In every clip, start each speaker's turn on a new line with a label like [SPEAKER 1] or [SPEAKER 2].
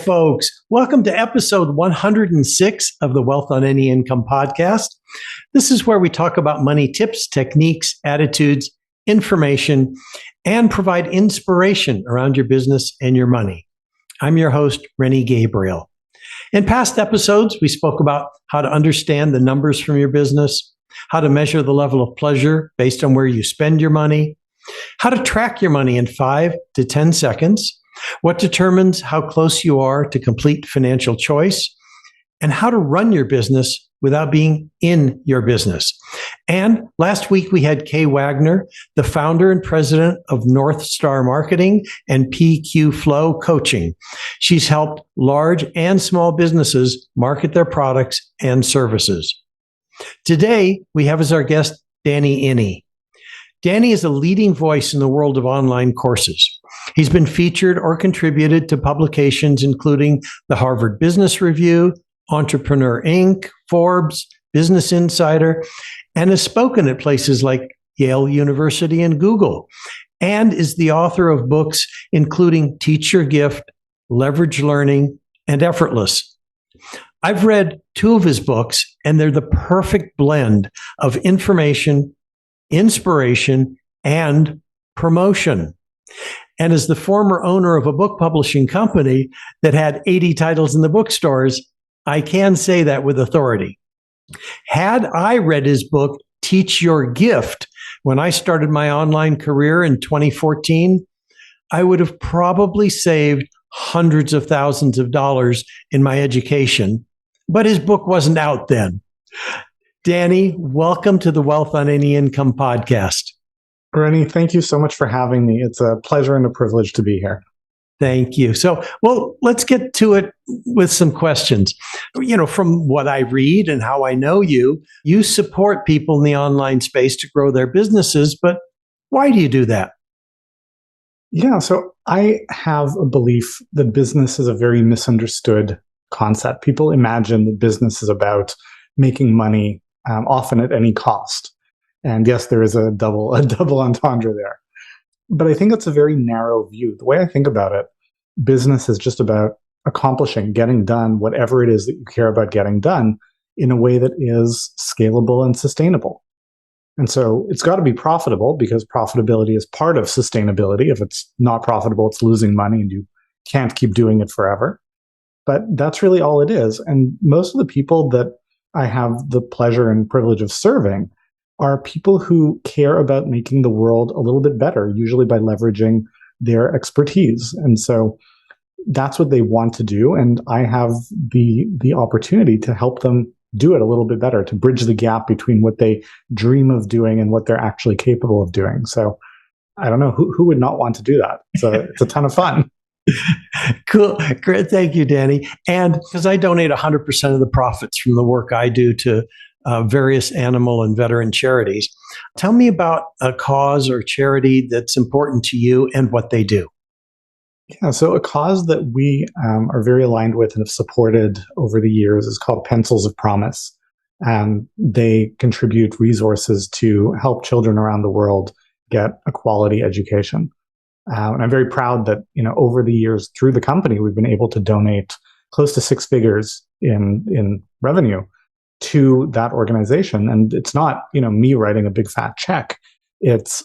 [SPEAKER 1] folks. Welcome to episode 106 of the Wealth on Any Income podcast. This is where we talk about money tips, techniques, attitudes, information, and provide inspiration around your business and your money. I'm your host, Rennie Gabriel. In past episodes, we spoke about how to understand the numbers from your business, how to measure the level of pleasure based on where you spend your money, how to track your money in 5 to 10 seconds, what determines how close you are to complete financial choice, and how to run your business without being in your business. And last week we had Kay Wagner, the founder and president of North Star Marketing and PQ Flow Coaching. She's helped large and small businesses market their products and services. Today we have as our guest Danny Iny. Danny is a leading voice in the world of online courses. He's been featured or contributed to publications including the Harvard Business Review, Entrepreneur Inc., Forbes, Business Insider, and has spoken at places like Yale University and Google, and is the author of books including Teach Your Gift, Leverage Learning, and Effortless. I've read 2 of his books, and they're the perfect blend of information, inspiration, and promotion. And as the former owner of a book publishing company that had 80 titles in the bookstores, I can say that with authority. Had I read his book, Teach Your Gift, when I started my online career in 2014, I would have probably saved hundreds of thousands of dollars in my education, but his book wasn't out then. Danny, welcome to the Wealth on Any Income podcast.
[SPEAKER 2] Rennie, thank you so much for having me. It's a pleasure and a privilege to be here.
[SPEAKER 1] Thank you. So, let's get to it with some questions. From what I read and how I know you, you support people in the online space to grow their businesses, but why do you do that?
[SPEAKER 2] Yeah, so I have a belief that business is a very misunderstood concept. People imagine that business is about making money, often at any cost. And yes, there is a double entendre there. But I think it's a very narrow view. The way I think about it, business is just about accomplishing, getting done whatever it is that you care about getting done in a way that is scalable and sustainable. And so it's got to be profitable because profitability is part of sustainability. If it's not profitable, it's losing money and you can't keep doing it forever. But that's really all it is. And most of the people that I have the pleasure and privilege of serving are people who care about making the world a little bit better, usually by leveraging their expertise. And so that's what they want to do. And I have the opportunity to help them do it a little bit better, to bridge the gap between what they dream of doing and what they're actually capable of doing. So I don't know, who would not want to do that? It's a ton of fun.
[SPEAKER 1] Cool. Great. Thank you, Danny. And because I donate 100% of the profits from the work I do to various animal and veteran charities. Tell me about a cause or charity that's important to you and what they do.
[SPEAKER 2] Yeah, so a cause that we are very aligned with and have supported over the years is called Pencils of Promise. They contribute resources to help children around the world get a quality education. And I'm very proud that, over the years through the company, we've been able to donate close to 6 figures in revenue to that organization. And it's not, me writing a big fat check. It's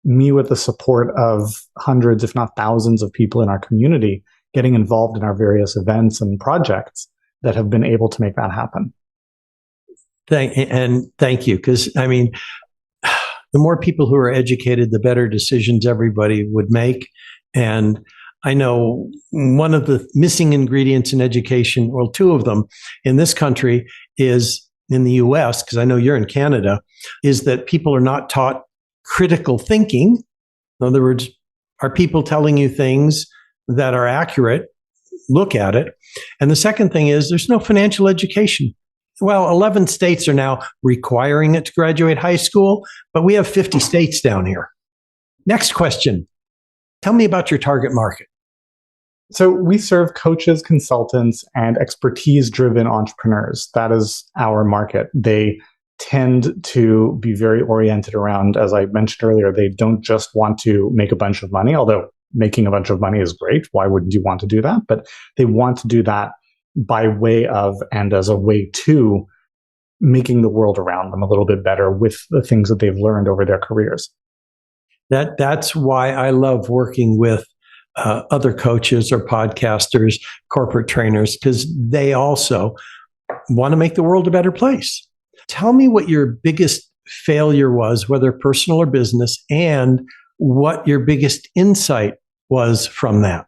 [SPEAKER 2] me with the support of hundreds, if not thousands of people in our community getting involved in our various events and projects that have been able to make that happen.
[SPEAKER 1] Thank you. Because, the more people who are educated, the better decisions everybody would make. And I know one of the missing ingredients in education, well, 2 of them in this country is in the US, because I know you're in Canada, is that people are not taught critical thinking. In other words, are people telling you things that are accurate? Look at it. And the second thing is there's no financial education. Well, 11 states are now requiring it to graduate high school, but we have 50 states down here. Next question. Tell me about your target market.
[SPEAKER 2] So we serve coaches, consultants, and expertise-driven entrepreneurs. That is our market. They tend to be very oriented around, as I mentioned earlier, they don't just want to make a bunch of money, although making a bunch of money is great. Why wouldn't you want to do that? But they want to do that by way of and as a way to making the world around them a little bit better with the things that they've learned over their careers.
[SPEAKER 1] That's why I love working with other coaches or podcasters, corporate trainers, because they also want to make the world a better place. Tell me what your biggest failure was, whether personal or business, and what your biggest insight was from that.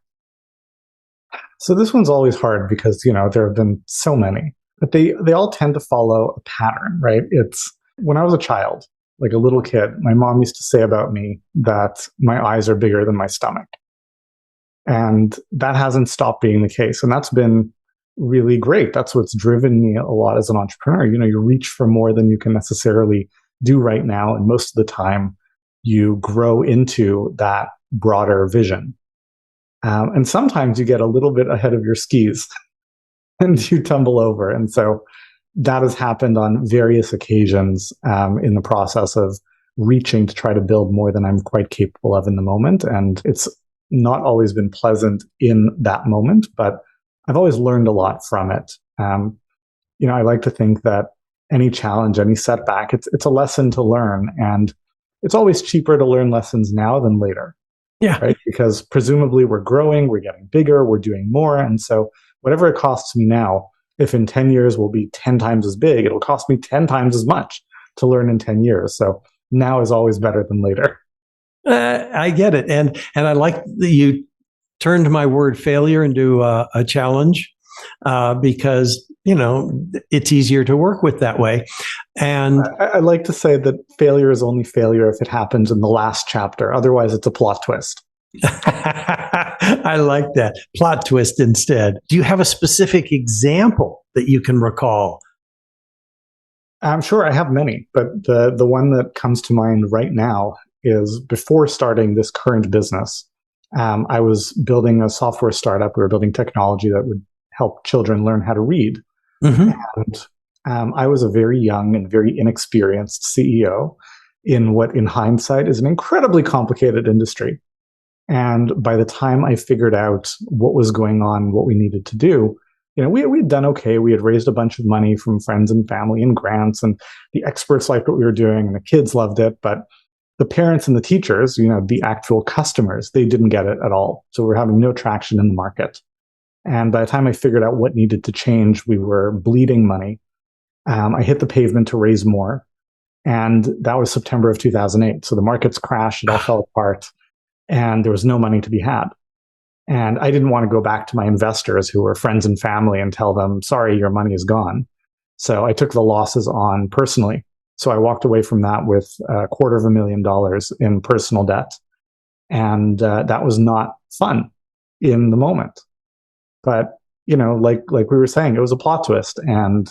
[SPEAKER 2] So this one's always hard because, there have been so many, but they all tend to follow a pattern, right? It's when I was a child, like a little kid, my mom used to say about me that my eyes are bigger than my stomach. And that hasn't stopped being the case. And that's been really great. That's what's driven me a lot as an entrepreneur. You reach for more than you can necessarily do right now. And most of the time, you grow into that broader vision. And sometimes you get a little bit ahead of your skis and you tumble over. And so that has happened on various occasions in the process of reaching to try to build more than I'm quite capable of in the moment. And it's not always been pleasant in that moment, but I've always learned a lot from it. I like to think that any challenge, any setback, it's a lesson to learn. And it's always cheaper to learn lessons now than later.
[SPEAKER 1] Yeah.
[SPEAKER 2] Right? Because presumably we're growing, we're getting bigger, we're doing more. And so whatever it costs me now, if in 10 years we'll be 10 times as big, it'll cost me 10 times as much to learn in 10 years. So now is always better than later.
[SPEAKER 1] I get it. And I like that you turned my word failure into a challenge because, it's easier to work with that way. And
[SPEAKER 2] I like to say that failure is only failure if it happens in the last chapter. Otherwise, it's a plot twist.
[SPEAKER 1] I like that. Plot twist instead. Do you have a specific example that you can recall?
[SPEAKER 2] I'm sure I have many, but the one that comes to mind right now is before starting this current business, I was building a software startup. We were building technology that would help children learn how to read.
[SPEAKER 1] Mm-hmm.
[SPEAKER 2] And I was a very young and very inexperienced CEO in what, in hindsight, is an incredibly complicated industry. And by the time I figured out what was going on, what we needed to do, we had done okay. We had raised a bunch of money from friends and family and grants, and the experts liked what we were doing, and the kids loved it. But the parents and the teachers, the actual customers, they didn't get it at all. So we're having no traction in the market. And by the time I figured out what needed to change, we were bleeding money. I hit the pavement to raise more. And that was September of 2008. So the markets crashed, it all fell apart, and there was no money to be had. And I didn't want to go back to my investors who were friends and family and tell them, sorry, your money is gone. So I took the losses on personally. So I walked away from that with $250,000 in personal debt. And that was not fun in the moment. But, like we were saying, it was a plot twist. And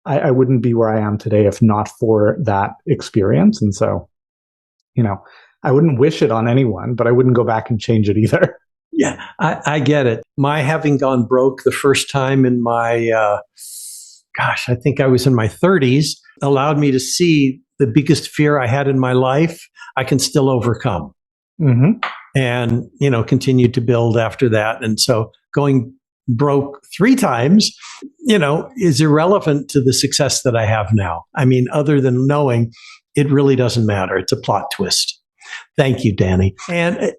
[SPEAKER 2] I wouldn't be where I am today if not for that experience. And so, I wouldn't wish it on anyone, but I wouldn't go back and change it either.
[SPEAKER 1] Yeah, I get it. My having gone broke the first time in my, I think I was in my 30s, allowed me to see the biggest fear I had in my life, I can still overcome.
[SPEAKER 2] Mm-hmm.
[SPEAKER 1] And, continued to build after that. And so going broke 3 times, is irrelevant to the success that I have now. I mean, other than knowing it really doesn't matter. It's a plot twist. Thank you, Danny. And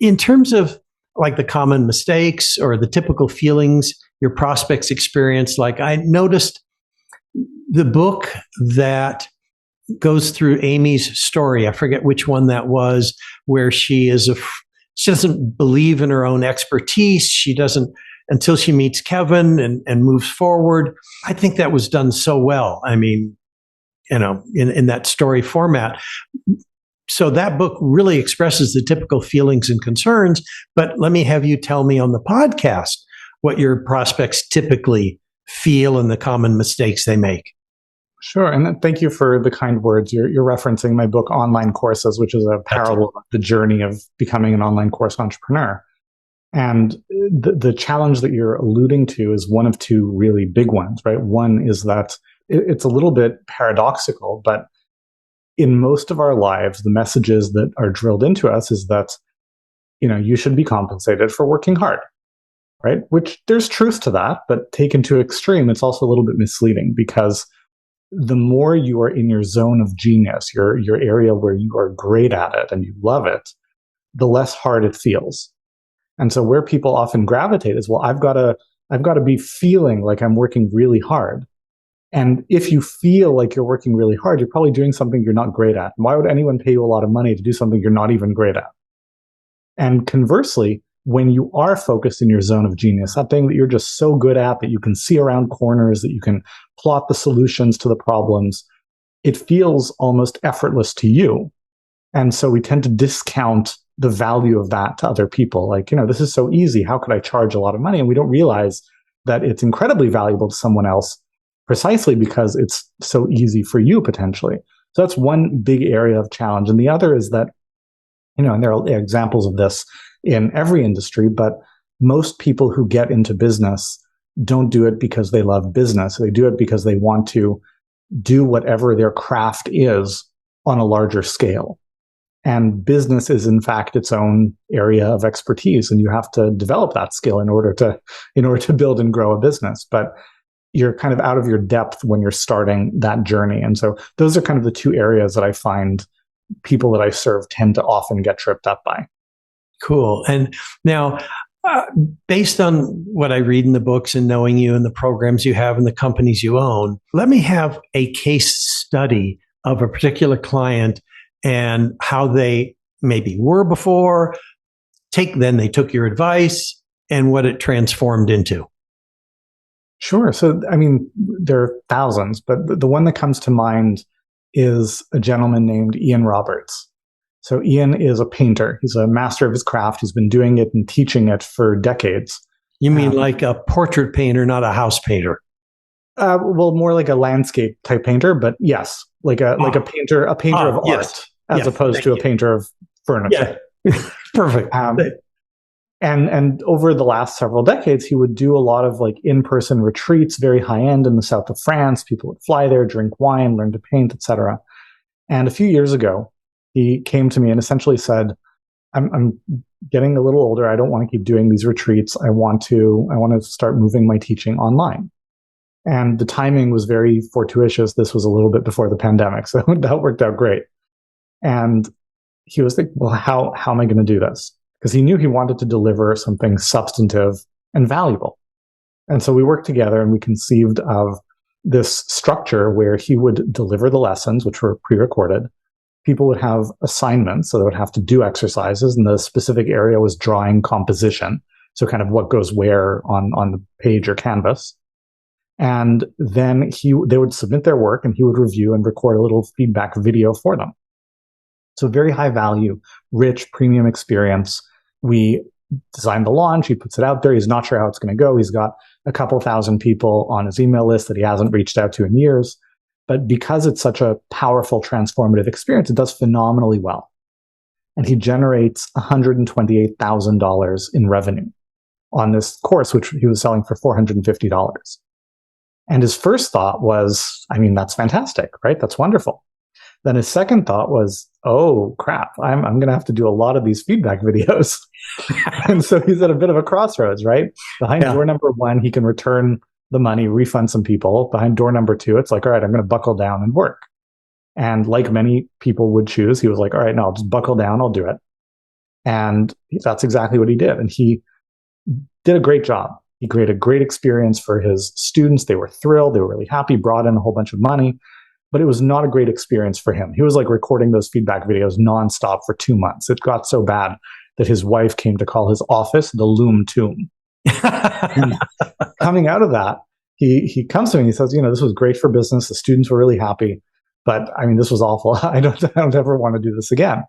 [SPEAKER 1] in terms of like the common mistakes or the typical feelings your prospects experience, like I noticed the book that goes through Amy's story. I forget which one that was, where she doesn't believe in her own expertise. She doesn't until she meets Kevin and moves forward. I think that was done so well. I mean, in that story format. So that book really expresses the typical feelings and concerns, but let me have you tell me on the podcast what your prospects typically feel and the common mistakes they make.
[SPEAKER 2] Sure. And thank you for the kind words. You're referencing my book, Online Courses, which is a parable of the journey of becoming an online course entrepreneur. And the challenge that you're alluding to is one of 2 really big ones, right? One is that it's a little bit paradoxical, but in most of our lives, the messages that are drilled into us is that you should be compensated for working hard, right? Which there's truth to that, but taken to extreme, it's also a little bit misleading, because the more you are in your zone of genius, your area where you are great at it and you love it, the less hard it feels. And so where people often gravitate is, well, I've got to be feeling like I'm working really hard. And if you feel like you're working really hard, you're probably doing something you're not great at. Why would anyone pay you a lot of money to do something you're not even great at? And conversely, when you are focused in your zone of genius, that thing that you're just so good at, that you can see around corners, that you can plot the solutions to the problems, it feels almost effortless to you. And so we tend to discount the value of that to other people. Like, this is so easy. How could I charge a lot of money? And we don't realize that it's incredibly valuable to someone else precisely because it's so easy for you potentially. So that's one big area of challenge. And the other is that, and there are examples of this in every industry, but most people who get into business don't do it because they love business. They do it because they want to do whatever their craft is on a larger scale. And business is, in fact, its own area of expertise, and you have to develop that skill in order to build and grow a business. But you're kind of out of your depth when you're starting that journey. And so those are kind of the two areas that I find people that I serve tend to often get tripped up by.
[SPEAKER 1] Cool. And now, based on what I read in the books and knowing you and the programs you have and the companies you own, let me have a case study of a particular client and how they maybe were before, then they took your advice, and what it transformed into.
[SPEAKER 2] Sure. So, there are thousands, but the one that comes to mind is a gentleman named Ian Roberts. So Ian is a painter. He's a master of his craft. He's been doing it and teaching it for decades.
[SPEAKER 1] You mean like a portrait painter, not a house painter?
[SPEAKER 2] Well, more like a landscape type painter, but yes, like a painter of art, as opposed to a painter of furniture.
[SPEAKER 1] Yeah. Perfect.
[SPEAKER 2] And over the last several decades, he would do a lot of like in-person retreats, very high end in the south of France. People would fly there, drink wine, learn to paint, etc. And a few years ago, he came to me and essentially said, I'm getting a little older. I don't want to keep doing these retreats. I want to start moving my teaching online. And the timing was very fortuitous. This was a little bit before the pandemic, so that worked out great. And he was thinking, well, how am I going to do this? Because he knew he wanted to deliver something substantive and valuable. And so we worked together and we conceived of this structure where he would deliver the lessons, which were pre-recorded. People would have assignments, so they would have to do exercises, and the specific area was drawing composition. So kind of what goes where on the page or canvas. And then they would submit their work and he would review and record a little feedback video for them. So very high value, rich, premium experience. We designed the launch. He puts it out there. He's not sure how it's going to go. He's got a couple thousand people on his email list that he hasn't reached out to in years. But because it's such a powerful, transformative experience, it does phenomenally well. And he generates $128,000 in revenue on this course, which he was selling for $450. And his first thought was, that's fantastic, right? That's wonderful. Then his second thought was, oh, crap, I'm going to have to do a lot of these feedback videos. And so he's at a bit of a crossroads, right? Behind door number one, he can return the money, refund some people. Behind door number two, it's like, all right, I'm going to buckle down and work. And like many people would choose, he was like, all right, no, I'll just buckle down. I'll do it. And that's exactly what he did. And he did a great job. He created a great experience for his students. They were thrilled. They were really happy, brought in a whole bunch of money. But it was not a great experience for him. He was like recording those feedback videos nonstop for 2 months. It got so bad that his wife came to call his office the Loom Tomb. And coming out of that, he comes to me and he says, this was great for business. The students were really happy, but this was awful. I don't ever want to do this again.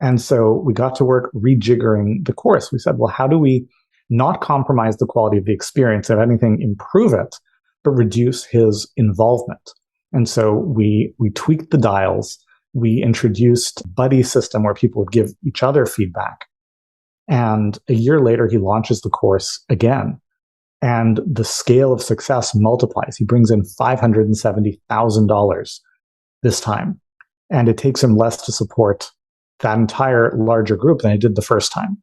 [SPEAKER 2] And so we got to work rejiggering the course. We said, well, how do we not compromise the quality of the experience, if anything, improve it, but reduce his involvement? And so we tweaked the dials. We introduced a buddy system where people would give each other feedback. And a year later, he launches the course again. And the scale of success multiplies. He brings in $570,000 this time. And it takes him less to support that entire larger group than he did the first time.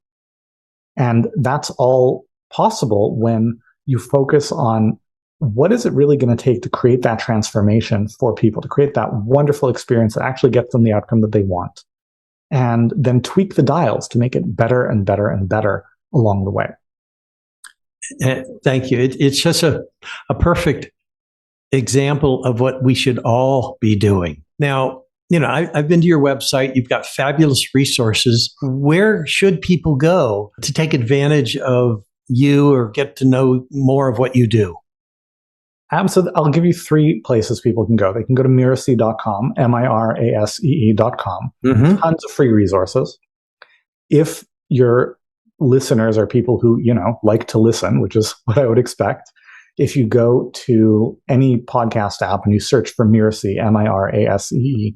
[SPEAKER 2] And that's all possible when you focus on what is it really going to take to create that transformation for people, to create that wonderful experience that actually gets them the outcome that they want. And then tweak the dials to make it better and better and better along the way.
[SPEAKER 1] Thank you. It's just a perfect example of what we should all be doing. Now, I've been to your website. You've got fabulous resources. Where should people go to take advantage of you or get to know more of what you do?
[SPEAKER 2] So I'll give you 3 places people can go. They can go to mirasee.com, mirasee.com.
[SPEAKER 1] Mm-hmm.
[SPEAKER 2] Tons of free resources. If your listeners are people who, like to listen, which is what I would expect, if you go to any podcast app and you search for Mirasee, Mirasee,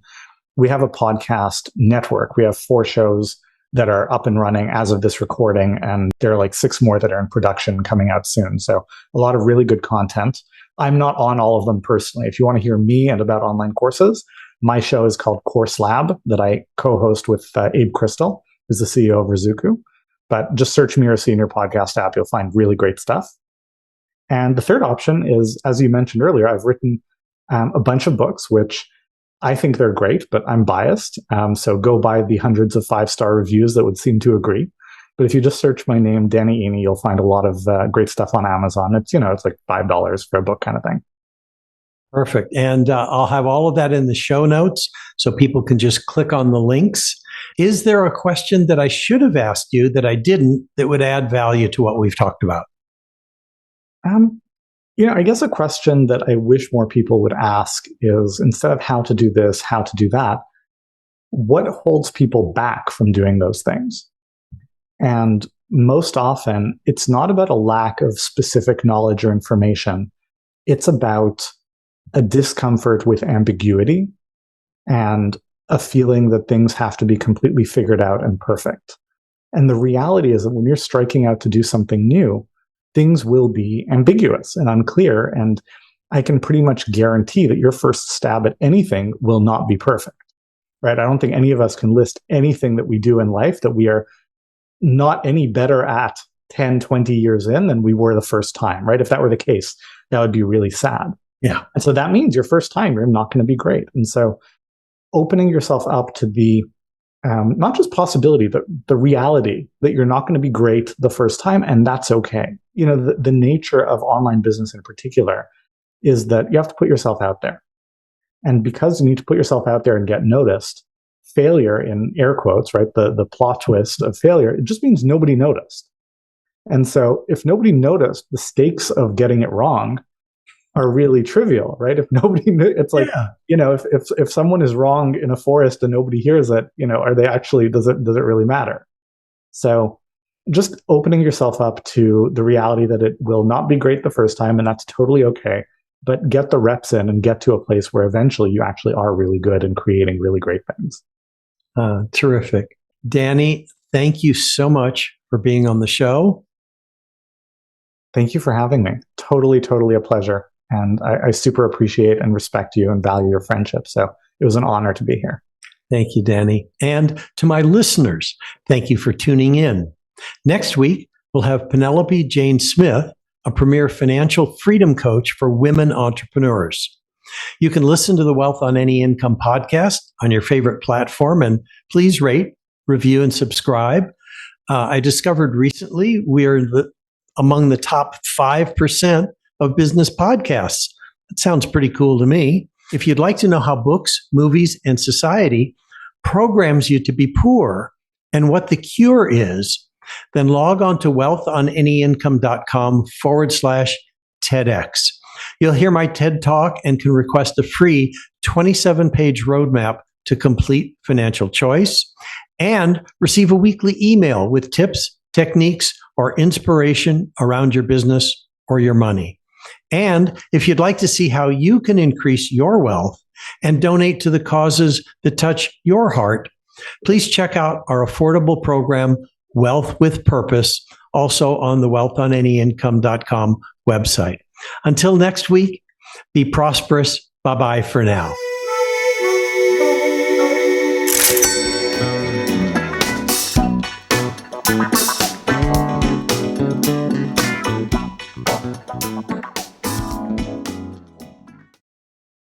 [SPEAKER 2] we have a podcast network. We have 4 shows that are up and running as of this recording, and there are like 6 more that are in production coming out soon. So a lot of really good content. I'm not on all of them personally. If you want to hear me and about online courses, my show is called Course Lab that I co-host with Abe Crystal, who's the CEO of Rizuku. But just search Mirasee in your podcast app. You'll find really great stuff. And the third option is, as you mentioned earlier, I've written a bunch of books, which I think they're great, but I'm biased. So go by the hundreds of 5-star reviews that would seem to agree. But if you just search my name, Danny Iny, you'll find a lot of great stuff on Amazon. It's like $5 for a book kind of thing.
[SPEAKER 1] Perfect. And I'll have all of that in the show notes so people can just click on the links. Is there a question that I should have asked you that I didn't that would add value to what we've talked about?
[SPEAKER 2] I guess a question that I wish more people would ask is, instead of how to do this, how to do that, what holds people back from doing those things? And most often, it's not about a lack of specific knowledge or information. It's about a discomfort with ambiguity and a feeling that things have to be completely figured out and perfect. And the reality is that when you're striking out to do something new, things will be ambiguous and unclear. And I can pretty much guarantee that your first stab at anything will not be perfect, right? I don't think any of us can list anything that we do in life that we are not any better at 10, 20 years in than we were the first time, right? If that were the case, that would be really sad.
[SPEAKER 1] Yeah.
[SPEAKER 2] And so that means your first time, you're not going to be great. And so opening yourself up to the not just possibility, but the reality that you're not going to be great the first time, and that's okay. The nature of online business in particular is that you have to put yourself out there. And because you need to put yourself out there and get noticed, failure, in air quotes, right, the plot twist of failure, it just means nobody noticed. And so if nobody noticed, the stakes of getting it wrong are really trivial, right? If nobody knew, it's like, if someone is wrong in a forest and nobody hears it, are they actually, does it really matter? So just opening yourself up to the reality that it will not be great the first time, and that's totally okay, but get the reps in and get to a place where eventually you actually are really good in creating really great things.
[SPEAKER 1] Terrific. Danny, thank you so much for being on the show.
[SPEAKER 2] Thank you for having me. Totally, totally a pleasure. And I super appreciate and respect you and value your friendship. So it was an honor to be here.
[SPEAKER 1] Thank you, Danny. And to my listeners, thank you for tuning in. Next week, we'll have Penelope Jane Smith, a premier financial freedom coach for women entrepreneurs. You can listen to the Wealth on Any Income podcast on your favorite platform, and please rate, review, and subscribe. I discovered recently we are among the top 5% of business podcasts. That sounds pretty cool to me. If you'd like to know how books, movies, and society programs you to be poor and what the cure is, then log on to wealthonanyincome.com/TEDx. You'll hear my TED Talk and can request a free 27-page roadmap to complete financial choice and receive a weekly email with tips, techniques, or inspiration around your business or your money. And if you'd like to see how you can increase your wealth and donate to the causes that touch your heart, please check out our affordable program, Wealth with Purpose, also on the wealthonanyincome.com website. Until next week, be prosperous. Bye-bye for now. you.